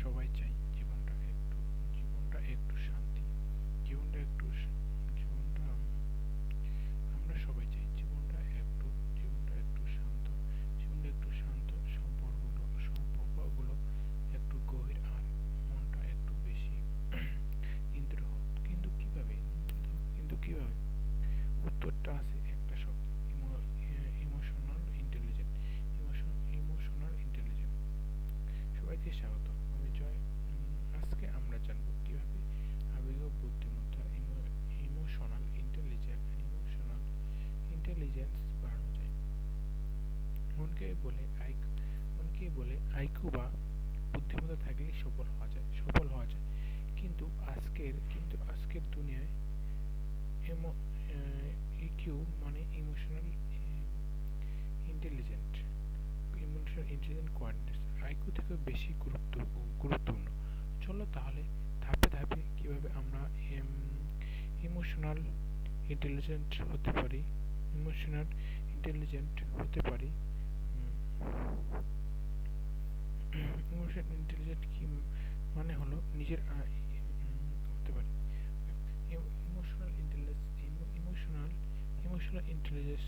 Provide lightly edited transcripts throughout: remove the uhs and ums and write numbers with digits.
সবাই চাই জীবনটা একটু শান্তি, জীবনটা একটু জীবনটা আমরা সবাই চাই জীবনটা একটু শান্ত, সম্পর্কগুলো একটু গভীর আর মনটা একটু বেশি নিয়ন্ত্রিত হোক। কিন্তু কিভাবে? উত্তরটা আছে একটা শব্দ: ইমোশনাল ইন্টেলিজেন্স। Emotional intelligence. সবাইকে স্বাগত, আমি জয়। আজকে আমরা জানবো কিভাবে আবেগীয় বুদ্ধিমত্তা, ইমোশনাল ইন্টেলিজেন্স বাড়ানো যায়। অনেকেই বলে আইকিউ আইকিউ বা বুদ্ধিমত্তা থাকলেই সফল হওয়া যায়। কিন্তু আজকের দুনিয়ায় ইকিউ মানে ইন্টেলিজেন্ট ইমোশনাল কোয়ার্ডিনেটর আইকিউ থেকে বেশি গুরুত্বপূর্ণ। চলো তাহলে ধাপে ধাপে কিভাবে আমরা ইমোশনাল ইন্টেলিজেন্ট হতে পারি ইমোশনাল ইন্টেলিজেন্ট হতে পারি। ইমোশনাল ইন্টেলিজেন্ট কি মানে হলো নিজের হতে পারি। Emotional intelligence emotional emotional intelligence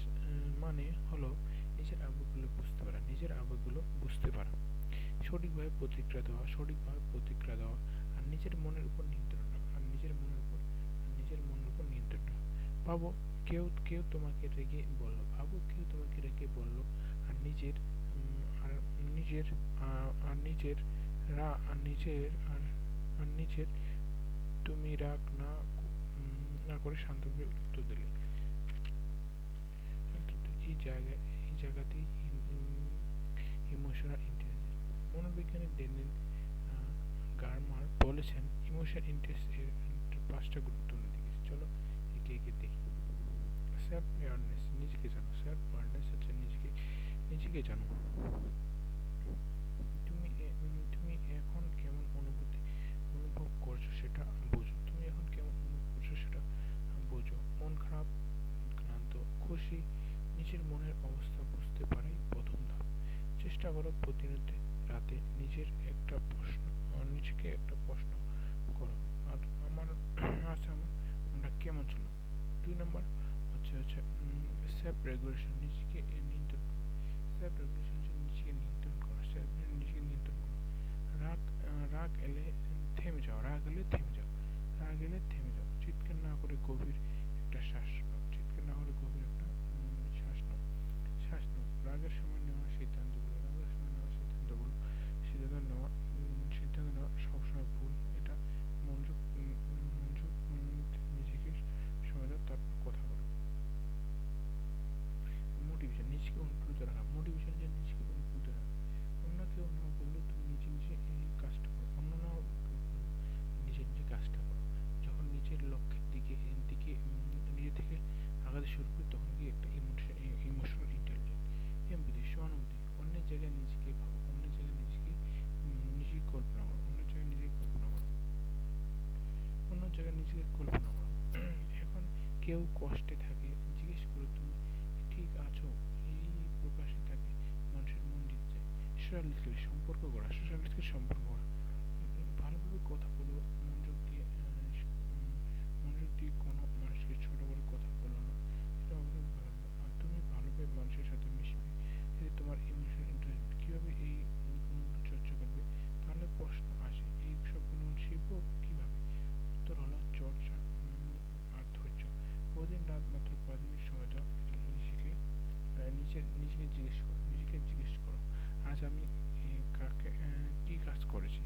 মানে হলো নিজের আবেগগুলো বুঝতে পারা, সঠিকভাবে প্রতিক্রিয়া দেওয়া আর নিজের মনের উপর নিয়ন্ত্রণ রাখা। ভাবো কেউ তোমাকে রেগে বললো আর নিজের উম, আর নিজের আর নিজের রা আর নিজের আর আর নিজের তুমি রাগ না করে শান্তভাবে উত্তর দিলে। কিন্তু এই জায়গাতেই ইমোশনাল ইন্টেলিজেন্স। মনোবিজ্ঞানী ড্যানিয়েল গারমার বলেছেন ইমোশনাল ইন্টেলিজেন্স 5টা গুরুত্বপূর্ণ দিক আছে। চলো একে একে দেখি। সেলফ অ্যাওয়ারনেস, নিজেকে জানো। সেলফ অ্যাওয়ারনেস হচ্ছে নিজেকে জানো। তুমি এখন কেমন অনুভব করছো সেটা বোঝো। মন খারাপ, ক্লান্ত, খুশি, নিজের মনের অবস্থা বুঝতে পারাই প্রথম ধাপ। চেষ্টা করো প্রতিদিন রাতে নিজেকে একটা প্রশ্ন করো, আর আমার মনটা কেমন ছিল। 2 নম্বর হচ্ছে সেলফ রেগুলেশন, নিজেকে নিয়ন্ত্রণ করো। রাগ রাগ এলে থেমে যাও। চিৎকার না করে গভীর একটা শ্বাস নাও। রাগের সময় নেওয়া সিদ্ধান্তগুলো সবসময় ভুল। এটা মনোযোগ নিজেকে সময় দাও, তারপর কথা বলো। মোটিভেশন যে নিজেকে অনুপ্রাণিত রাখা। অন্য কেউ না বললেও তুমি নিজে নিজে কাজটা করো। যখন নিজের লক্ষ্যের দিকে নিজে থেকে আগাতে শুরু করি, তখন কি একটা ইমোশনাল ইন্টেলিজেন্স। এমপিথি, সহানুভূতি। অন্যের জায়গায় নিজেকে ভাবো, অন্যের জায়গায় নিজেকে কল্পনা করো। এখন কেউ কষ্টে থাকে, জিজ্ঞেস করো তুমি ঠিক আছো। এই প্রকাশে থাকে মানুষের মন জিতে যায়। সোশ্যাল স্কিল সম্পর্ক গড়া। ভালোভাবে কথা বলো, মনোযোগ দিয়ে কোনো মানুষকে ছোট করে কথা বলো না, সেটা অবশ্যই ভালো না। আর তুমি ভালোভাবে মানুষের সাথে মিশবে, এতে তোমার ইমোশনাল ইন্টেলিজেন্স। কিভাবে এই গুণগুলো চর্চা করবে? তাহলে প্রশ্ন আসে, এই সব গুণ শিখবো কিভাবে? উত্তর হলো চর্চা আর ধৈর্য। প্রতিদিন রাত মাত্র 5 মিনিট সময় দাও। নিজেকে নিজেকে জিজ্ঞেস করো, আজ আমি কি কাজ করেছি।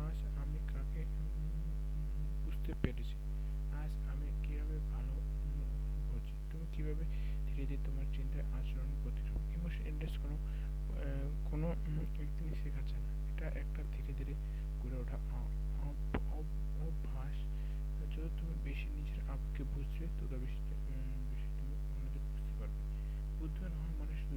আজ আমি কাকে বুঝতে পেরেছি। আজ আমি কিভাবে ভালো করছি। তুমি কিভাবে ধীরে ধীরে তোমার চিন্তায় আচরণ প্রতিরূপ। ইমোশন ইন্টারেস্ট কোনো একদিনই শেখাচ্ছে না, এটা একটা ধীরে ধীরে গড়ে ওঠা অভ্যাস। যত তুমি বেশি নিজের আবেগকে বুঝবে, তত বেশি তুমি অন্যদের বুঝতে পারবে। বুদ্ধিমান হওয়া মানে শুধু